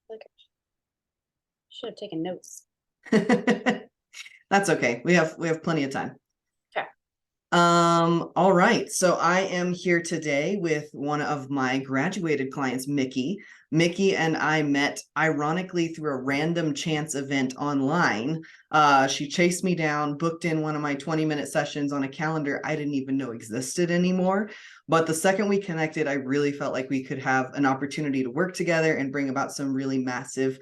Like I should have taken notes. That's okay. We have plenty of time. Okay. All right. So I am here today with one of my graduated clients, Micky. Micky and I met ironically through a random chance event online. She chased me down, booked in one of my 20-minute sessions on a calendar I didn't even know existed anymore. But the second we connected, I really felt like we could have an opportunity to work together and bring about some really massive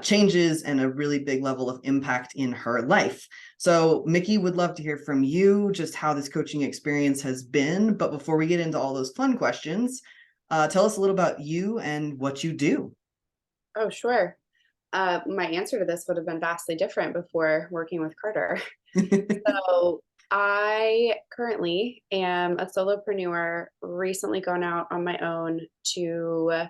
changes and a really big level of impact in her life. So Micky, would love to hear from you just how this coaching experience has been. But before we get into all those fun questions, tell us a little about you and what you do. Oh, sure. My answer to this would have been vastly different before working with Carter. So I currently am a solopreneur, recently gone out on my own to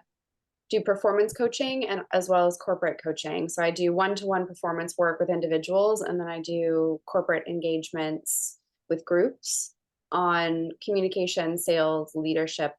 do performance coaching and as well as corporate coaching. So I do one-to-one performance work with individuals, and then I do corporate engagements with groups on communication, sales, leadership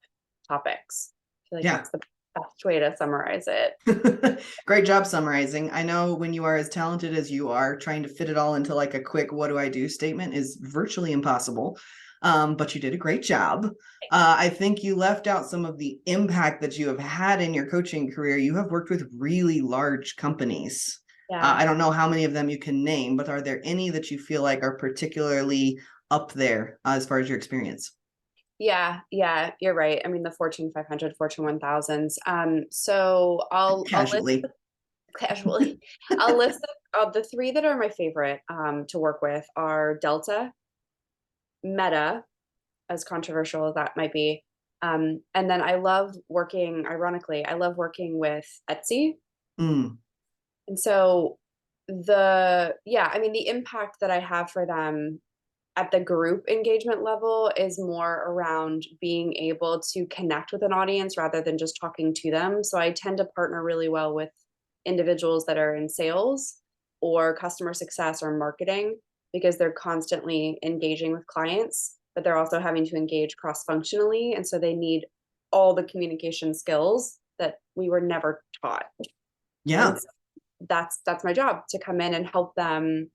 topics. I feel like Yeah. that's the best way to summarize it. Great job summarizing. I know when you are as talented as you are, trying to fit it all into like a quick "what do I do" statement is virtually impossible. But you did a great job. I think you left out some of the impact that you have had in your coaching career. You have worked with really large companies. Yeah. I don't know how many of them you can name, but are there any that you feel like are particularly up there as far as your experience? Yeah, you're right. I mean, the Fortune 500, Fortune 1000s. So I'll list Casually. casually. I'll list the three that are my favorite to work with are Delta, Meta, as controversial as that might be. And then I love working, ironically, I love working with Etsy. Mm, And so yeah, I mean, the impact that I have for them at the group engagement level is more around being able to connect with an audience rather than just talking to them. So I tend to partner really well with individuals that are in sales or customer success or marketing because they're constantly engaging with clients, but they're also having to engage cross functionally. And so they need all the communication skills that we were never taught. yeah. And so that's my job to come in and help them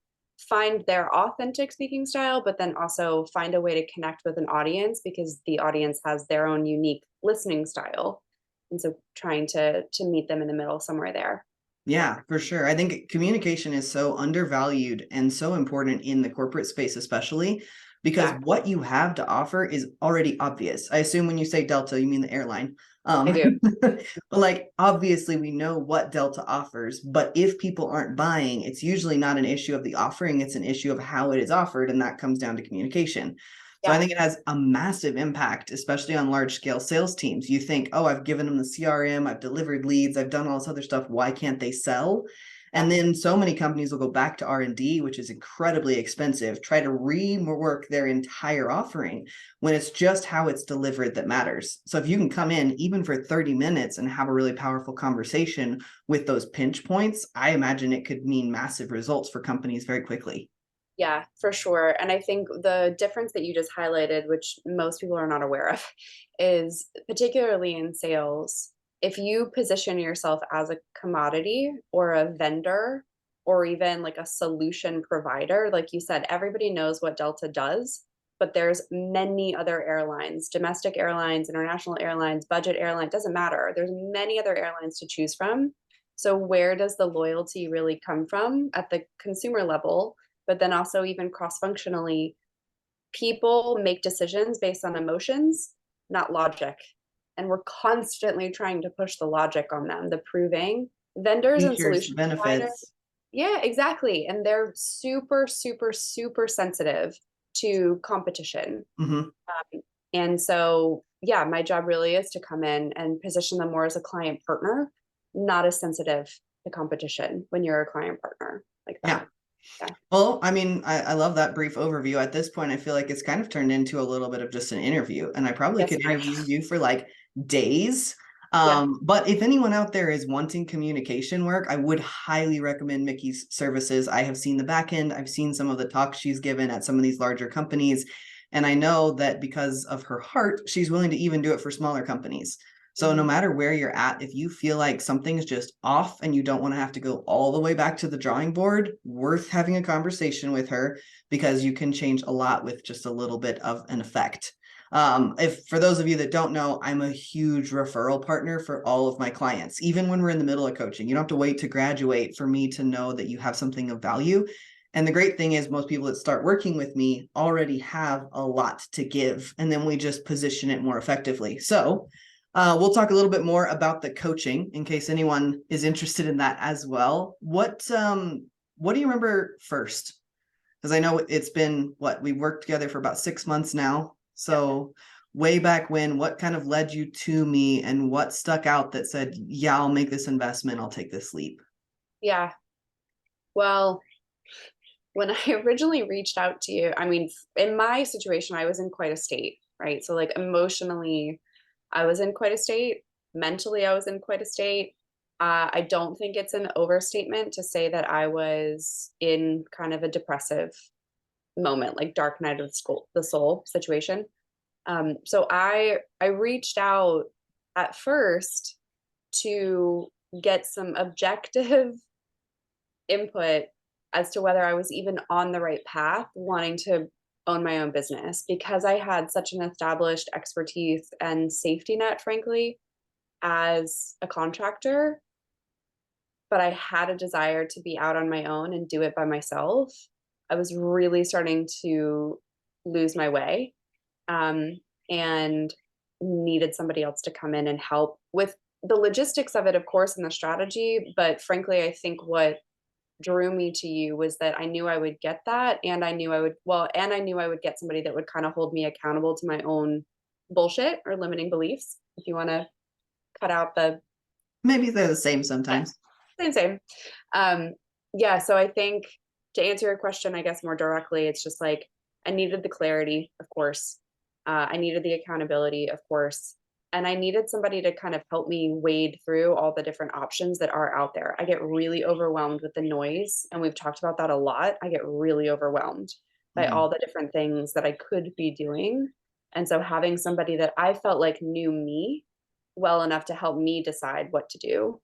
find their authentic speaking style, but then also find a way to connect with an audience because the audience has their own unique listening style. And so trying to meet them in the middle somewhere there. Yeah, for sure. I think communication is so undervalued and so important in the corporate space, especially because Yeah, what you have to offer is already obvious. I assume when you say Delta, you mean the airline. I do. But like obviously we know what Delta offers, but if people aren't buying, it's usually not an issue of the offering, it's an issue of how it is offered, and that comes down to communication. So I Yeah. think it has a massive impact, especially on large scale sales teams. You think, oh, I've given them the CRM, I've delivered leads, I've done all this other stuff. Why can't they sell? Yeah. And then so many companies will go back to R&D, which is incredibly expensive, try to rework their entire offering when it's just how it's delivered that matters. So if you can come in even for 30 minutes and have a really powerful conversation with those pinch points, I imagine it could mean massive results for companies very quickly. Yeah, for sure. And I think the difference that you just highlighted, which most people are not aware of, is particularly in sales, if you position yourself as a commodity or a vendor or even like a solution provider, like you said, everybody knows what Delta does, but there's many other airlines, domestic airlines, international airlines, budget airline, doesn't matter. There's many other airlines to choose from. So where does the loyalty really come from at the consumer level? But then also even cross-functionally, people make decisions based on emotions, not logic. And we're constantly trying to push the logic on them, the proving. Vendors and Features, solution providers, benefits. yeah, exactly. And they're super, super, super sensitive to competition. Mm-hmm. And so, yeah, my job really is to come in and position them more as a client partner, not as sensitive to competition when you're a client partner like Yeah. that. Yeah. Well, I mean, I love that brief overview. At this point, I feel like it's kind of turned into a little bit of just an interview, and I probably Yes, could interview you for like days. yeah. But if anyone out there is wanting communication work, I would highly recommend Micky's services. I have seen the back end, I've seen some of the talks she's given at some of these larger companies, and I know that because of her heart, she's willing to even do it for smaller companies. So no Mhm. matter where you're at, if you feel like something's just off and you don't want to have to go all the way back to the drawing board, worth having a conversation with her, because you can change a lot with just a little bit of an effect. If for those of you that don't know, I'm a huge referral partner for all of my clients. Even when we're in the middle of coaching, you don't have to wait to graduate for me to know that you have something of value. And the great thing is most people that start working with me already have a lot to give, and then we just position it more effectively. So we'll talk a little bit more about the coaching in case anyone is interested in that as well. What do you remember first? Because I know it's been we've worked together for about 6 months now. Yep. So way back when, what kind of led you to me and what stuck out that said, yeah, I'll make this investment, I'll take this leap? Yeah. Well, when I originally reached out to you, I mean, in my situation, I was in quite a state, right? So, like, emotionally, I was in quite a state. Mentally, I was in quite a state. I don't think it's an overstatement to say that I was in kind of a depressive moment, like dark night of the soul situation. So I reached out at first to get some objective input as to whether I was even on the right path, wanting to own my own business because I had such an established expertise and safety net, frankly, as a contractor. But I had a desire to be out on my own and do it by myself. I was really starting to lose my way, um, and needed somebody else to come in and help with the logistics of it, of course, and the strategy. But frankly, I think what drew me to you was that I knew I would get that, and I knew I would get somebody that would kind of hold me accountable to my own bullshit or limiting beliefs. If you want to cut out the Maybe they're the same sometimes. same. Um, yeah, so I think to answer your question, I guess more directly, it's just like I needed the clarity, of course. I needed the accountability, of course. And I needed somebody to kind of help me wade through all the different options that are out there. I get really overwhelmed with the noise, and we've talked about that a lot. I get really overwhelmed by Mhm. all the different things that I could be doing. And so having somebody that I felt like knew me well enough to help me decide what to do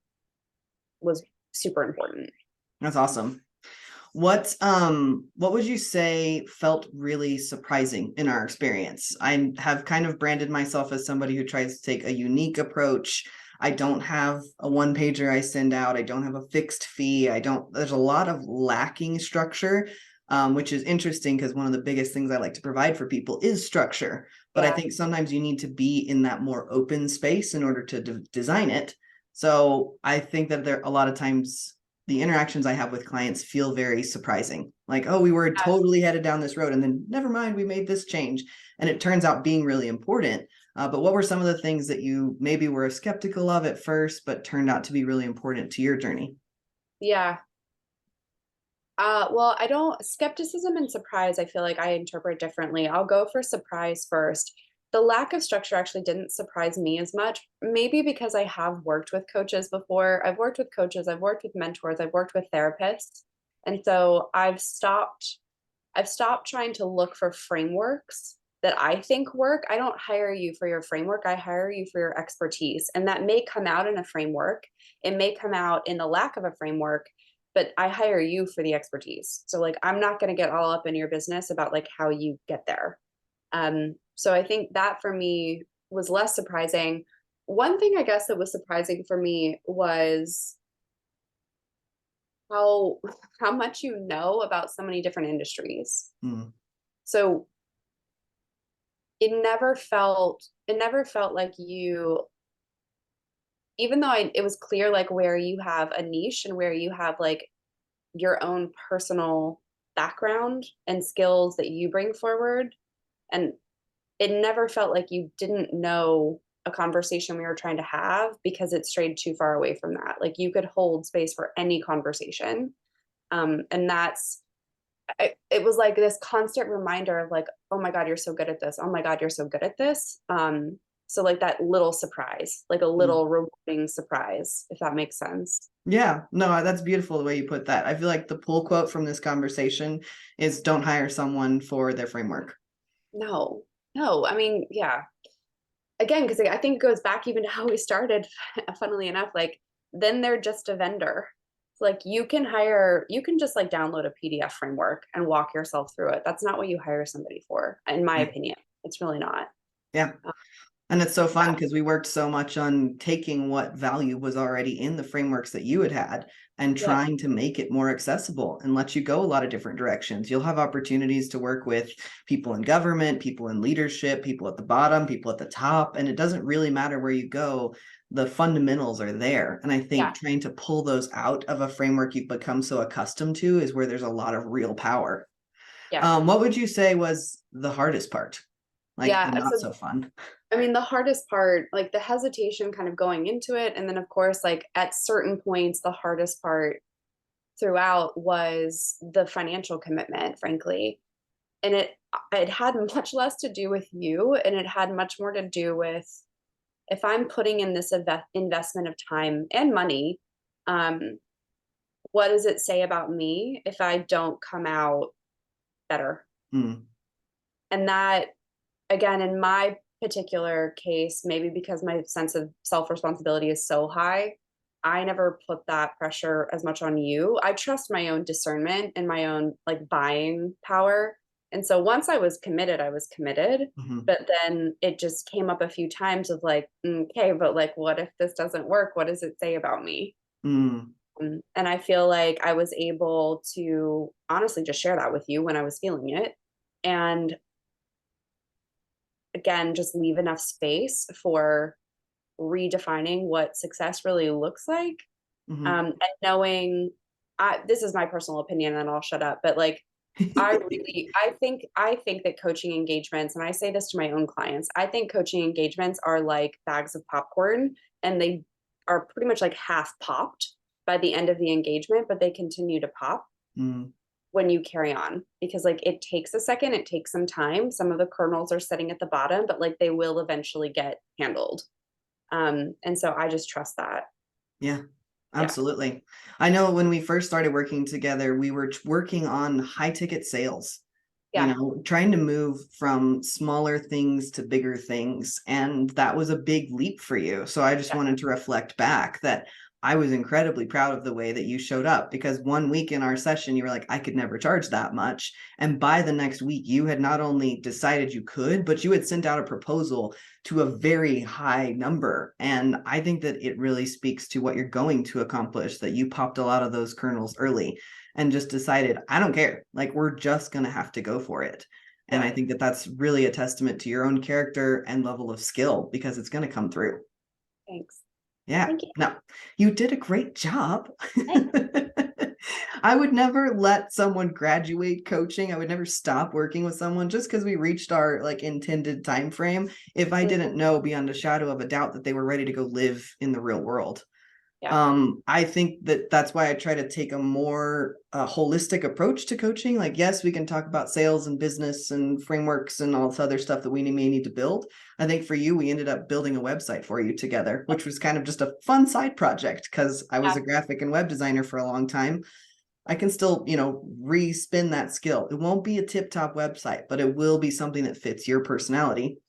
was super important. That's awesome. What would you say felt really surprising in our experience? I have kind of branded myself as somebody who tries to take a unique approach. I don't have a one pager I send out. I don't have a fixed fee. There's a lot of lacking structure, which is interesting because one of the biggest things I like to provide for people is structure. But I Yeah. think sometimes you need to be in that more open space in order to design it. So I think that there a lot of times the interactions I have with clients feel very surprising. Like, oh, we were totally headed down this road, and then never mind, we made this change. And it turns out being really important. But what were some of the things that you maybe were skeptical of at first, but turned out to be really important to your journey? Yeah. Well, I don't skepticism and surprise, I feel like I interpret differently. I'll go for surprise first. The lack of structure actually didn't surprise me as much, maybe because I have worked with coaches before. I've worked with coaches, I've worked with mentors, I've worked with therapists. And so I've stopped trying to look for frameworks that I think work. I don't hire you for your framework. I hire you for your expertise. And that may come out in a framework. It may come out in the lack of a framework, but I hire you for the expertise. So like I'm not going to get all up in your business about like how you get there. So I think that for me was less surprising. One thing I guess that was surprising for me was how how much you know about so many different industries. Mm, So it never felt like you, even though it was clear like where you have a niche and where you have like your own personal background and skills that you bring forward, and it never felt like you didn't know a conversation we were trying to have because it strayed too far away from that. Like you could hold space for any conversation, and it was like this constant reminder of like, oh my god, you're so good at this, oh my god, you're so good at this. So like that little surprise, like a mm. little rewarding surprise, if that makes sense. Yeah, no, that's beautiful the way you put that. I feel like the pull quote from this conversation is don't hire someone for their framework. No, no, I mean, yeah, again, because I think it goes back even to how we started, funnily enough, like then they're just a vendor. It's like you can just like download a PDF framework and walk yourself through it. That's not what you hire somebody for, in my Yeah. opinion. It's really not. Yeah. And it's so fun Yeah, because we worked so much on taking what value was already in the frameworks that you had and yep, trying to make it more accessible and let you go a lot of different directions. You'll have opportunities to work with people in government, people in leadership, people at the bottom, people at the top, and it doesn't really matter where you go. The fundamentals are there. And I yeah, think trying to pull those out of a framework you've become so accustomed to is where there's a lot of real power. yeah, What would you say was the hardest part? Like the yeah. not So so fun? I mean, the hardest part, like the hesitation kind of going into it, and then of course, like at certain points, the hardest part throughout was the financial commitment, frankly. And it had much less to do with you, and it had much more to do with if I'm putting in this investment of time and money, um, what does it say about me if I don't come out better? Mm, And that, again, in my particular case, maybe because my sense of self responsibility is so high, I never put that pressure as much on you. I trust my own discernment and my own like buying power. And so once I was committed, I was committed. mhm, But then it just came up a few times of like, okay, but like, what if this doesn't work? What does it say about me? mm, And I feel like I was able to honestly just share that with you when I was feeling it. And again, just leave enough space for redefining what success really looks like. mhm. And knowing, this is my personal opinion, and I'll shut up. But like, I think that coaching engagements, and I say this to my own clients, I think coaching engagements are like bags of popcorn, and they are pretty much like half popped by the end of the engagement, but they continue to pop Mm, when you carry on because like it takes a second, it takes some time. Some of the kernels are sitting at the bottom, but like they will eventually get handled. And so I just trust that. yeah, Yeah. absolutely. I know when we first started working together, we were working on high ticket sales, Yeah. trying to move from smaller things to bigger things. And that was a big leap for you. So I just Yeah. wanted to reflect back that I was incredibly proud of the way that you showed up because one week in our session, you were like, I could never charge that much. And by the next week, you had not only decided you could, but you had sent out a proposal to a very high number. And I think that it really speaks to what you're going to accomplish, that you popped a lot of those kernels early and just decided, I don't care. Like, we're just going to have to go for it. And Yeah. I think that that's really a testament to your own character and level of skill because it's going to come through. Thanks. Yeah. Thank you. No, you did a great job. Thanks. I would never let someone graduate coaching. I would never stop working with someone just because we reached our like intended time frame if I didn't Mhm. know beyond a shadow of a doubt that they were ready to go live in the real world. Yeah. I think that that's why I try to take a more holistic approach to coaching. Like, yes, we can talk about sales and business and frameworks and all this other stuff that we may need to build. I think for you, we ended up building a website for you together, which was kind of just a fun side project because I was Yeah. a graphic and web designer for a long time. I can still, respin that skill. It won't be a tip top website, but it will be something that fits your personality.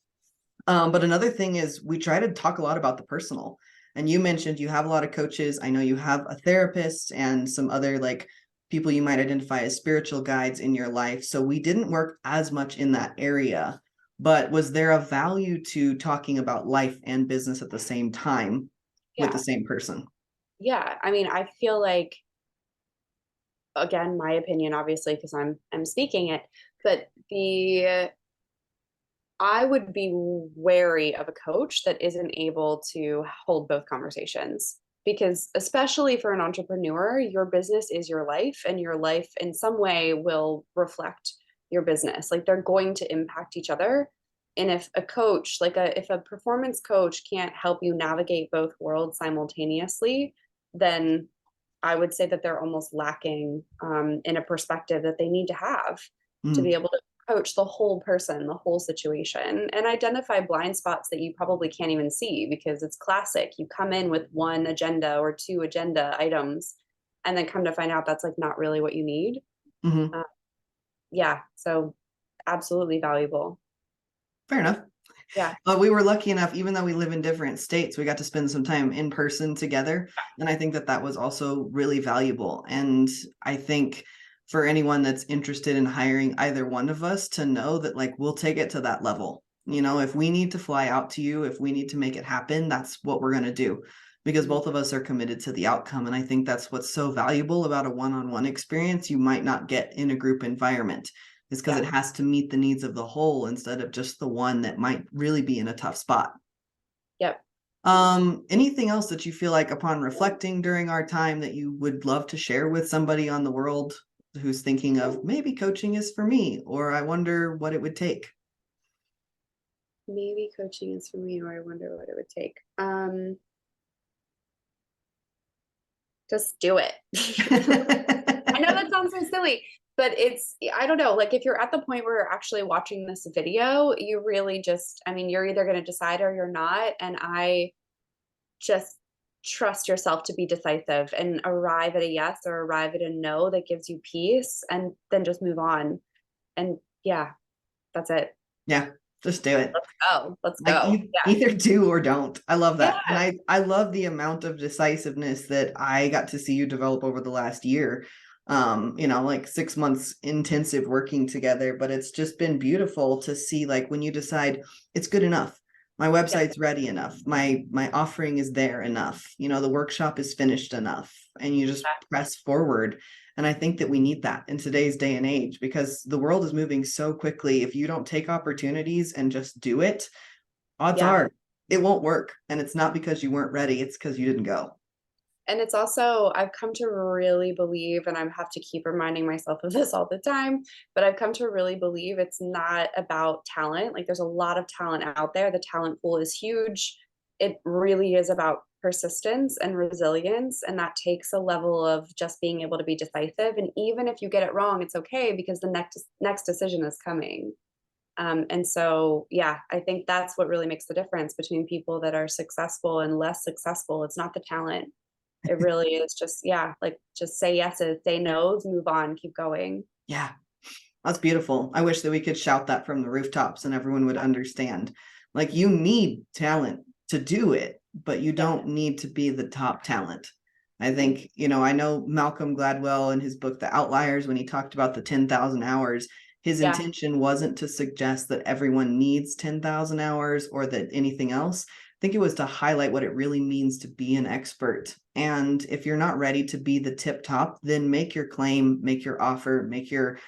But another thing is we try to talk a lot about the personal. And you mentioned you have a lot of coaches. I know you have a therapist and some other like people you might identify as spiritual guides in your life. So we didn't work as much in that area. But was there a value to talking about life and business at the same time with the Yeah. same person? Yeah. I mean, I feel like, again, my opinion, obviously, because I'm speaking it, but the I would be wary of a coach that isn't able to hold both conversations because, especially for an entrepreneur, your business is your life, and your life in some way will reflect your business. Like they're going to impact each other. And if a coach, if a performance coach can't help you navigate both worlds simultaneously, then I would say that they're almost lacking in a perspective that they need to have to be Mm, able to coach the whole person, the whole situation, and identify blind spots that you probably can't even see because it's classic. You come in with one agenda or two agenda items, and then come to find out that's like not really what you need. mhm. Uh, yeah, so absolutely valuable. Fair enough. Yeah. But we were lucky enough, even though we live in different states, we got to spend some time in person together. And I think that that was also really valuable. And I think for anyone that's interested in hiring either one of us to know that like we'll take it to that level. You know, if we need to fly out to you, if we need to make it happen, that's what we're going to do because Mhm. both of us are committed to the outcome. And I think that's what's so valuable about a one-on-one experience you might not get in a group environment is because Yeah. it has to meet the needs of the whole instead of just the one that might really be in a tough spot. Yep. Anything else that you feel like upon reflecting during our time that you would love to share with somebody on the world who's thinking of maybe coaching is for me, or I wonder what it would take? Maybe coaching is for me, or I wonder what it would take. Just do it. I know that sounds so silly, but I don't know, like if you're at the point where you're actually watching this video, you really just, I mean, you're either going to decide or you're not. And I just trust yourself to be decisive and arrive at a yes or arrive at a no that gives you peace and then just move on. And yeah, that's it. Yeah, just do it. Let's go. Let's Like go. Yeah. either do or don't. I love that. And Yeah. I love the amount of decisiveness that I got to see you develop over the last year. Like 6 months intensive working together, but it's just been beautiful to see like when you decide it's good enough. My Yeah. website's ready enough. My offering is there enough. The workshop is finished enough and you just press forward. And I think that we need that in today's day and age because the world is moving so quickly. If you don't take opportunities and just do it, odds Yeah. are it won't work. And it's not because you weren't ready, it's because you didn't go. And it's also, I've come to really believe, and I have to keep reminding myself of this all the time, but I've come to really believe it's not about talent. Like there's a lot of talent out there. The talent pool is huge. It really is about persistence and resilience. And that takes a level of just being able to be decisive. And even if you get it wrong, it's okay because the next decision is coming. And so, yeah, I think that's what really makes the difference between people that are successful and less successful. It's not the talent. It really is just, yeah, like just say yeses, say nos, move on, keep going. Yeah, that's beautiful. I wish that we could shout that from the rooftops and everyone would understand. Like you need talent to do it, but you Yeah. don't need to be the top talent. I think, I know Malcolm Gladwell in his book, The Outliers, when he talked about the 10,000 hours, his Yeah. intention wasn't to suggest that everyone needs 10,000 hours or that anything else. I think it was to highlight what it really means to be an expert. And if you're not ready to be the tip top, then make your claim, make your offer, make your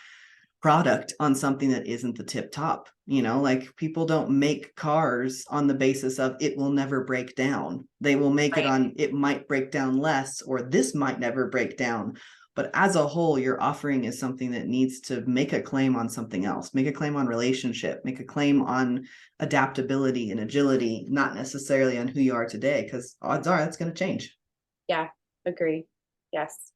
product on something that isn't the tip top. Like people don't make cars on the basis of it will never break down. They will make it Right. on it might break down less or this might never break down. But as a whole, your offering is something that needs to make a claim on something else, make a claim on relationship, make a claim on adaptability and agility, not necessarily on who you are today, because odds are that's going to change. Yeah. Agree. Yes.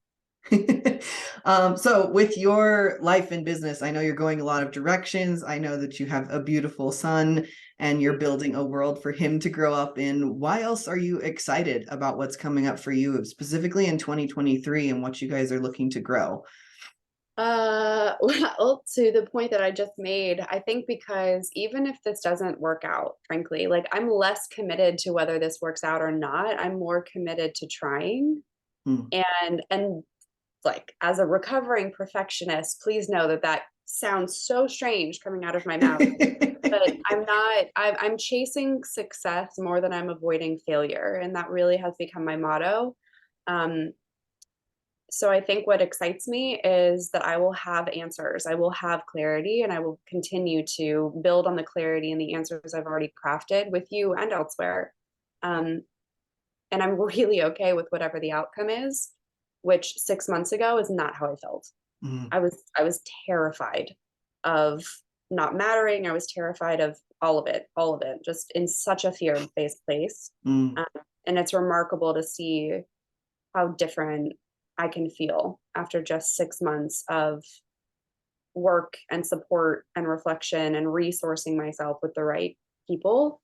So with your life and business, I know you're going a lot of directions. I know that you have a beautiful son and you're building a world for him to grow up in. Why else are you excited about what's coming up for you, specifically in 2023 and what you guys are looking to grow? Well, to the point that I just made, I think because even if this doesn't work out, frankly, like I'm less committed to whether this works out or not. I'm more committed to trying. Hmm. And like as a recovering perfectionist, please know that that sounds so strange coming out of my mouth. But I'm not, I'm chasing success more than I'm avoiding failure. And that really has become my motto. Um, so I think what excites me is that I will have answers, I will have clarity, and I will continue to build on the clarity and the answers I've already crafted with you and elsewhere. Um, and I'm really okay with whatever the outcome is, which 6 months ago is not how I felt. Hmm. I was terrified of not mattering. I was terrified of all of it, just in such a fear-based place. Hmm. Um, and it's remarkable to see how different I can feel after just 6 months of work and support and reflection and resourcing myself with the right people.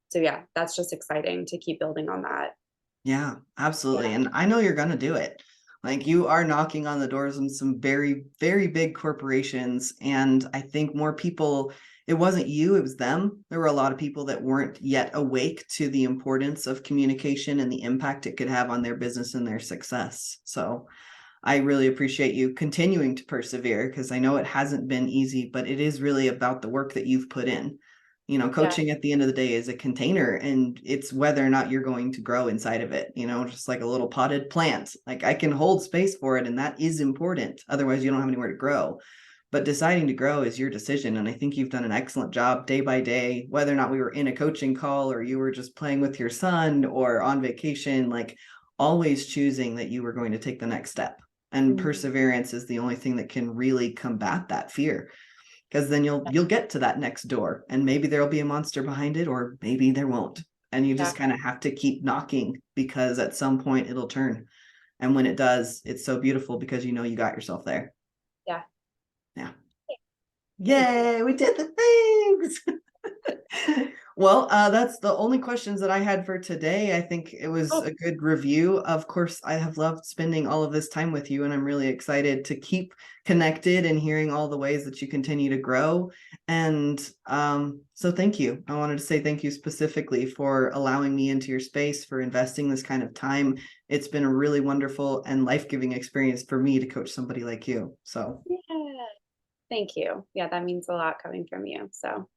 So yeah, that's just exciting to keep building on that. Yeah, absolutely. Yeah. And I know you're going to do it. Like you are knocking on the doors of some very, very big corporations. And I think more people it wasn't you, it was them. There were a lot of people that weren't yet awake to the importance of communication and the impact it could have on their business and their success. So I really appreciate you continuing to persevere, because I know it hasn't been easy, but it is really about the work that you've put in. You know, Yeah. coaching at the end of the day is a container, and it's whether or not you're going to grow inside of it, you know, just like a little potted plant. Like, I can hold space for it, and that is important. Otherwise, you don't have anywhere to grow. But deciding to grow is your decision. And I think you've done an excellent job day by day, whether or not we were in a coaching call or you were just playing with your son or on vacation, like always choosing that you were going to take the next step. And Mhm. perseverance is the only thing that can really combat that fear, because then you'll get to that next door, and maybe there'll be a monster behind it, or maybe there won't. And you Yeah. just kind of have to keep knocking, because at some point it'll turn. And when it does, it's so beautiful because you know you got yourself there. Yeah. Yeah. Thank you. Yay, we did the things. Well, that's the only questions that I had for today. I think it was Oh, a good review. Of course, I have loved spending all of this time with you, and I'm really excited to keep connected and hearing all the ways that you continue to grow. And so thank you. I wanted to say thank you specifically for allowing me into your space, for investing this kind of time. It's been a really wonderful and life-giving experience for me to coach somebody like you. So yeah. Thank you. Yeah, that means a lot coming from you. So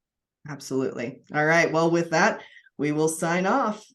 absolutely. All right. Well, with that, we will sign off.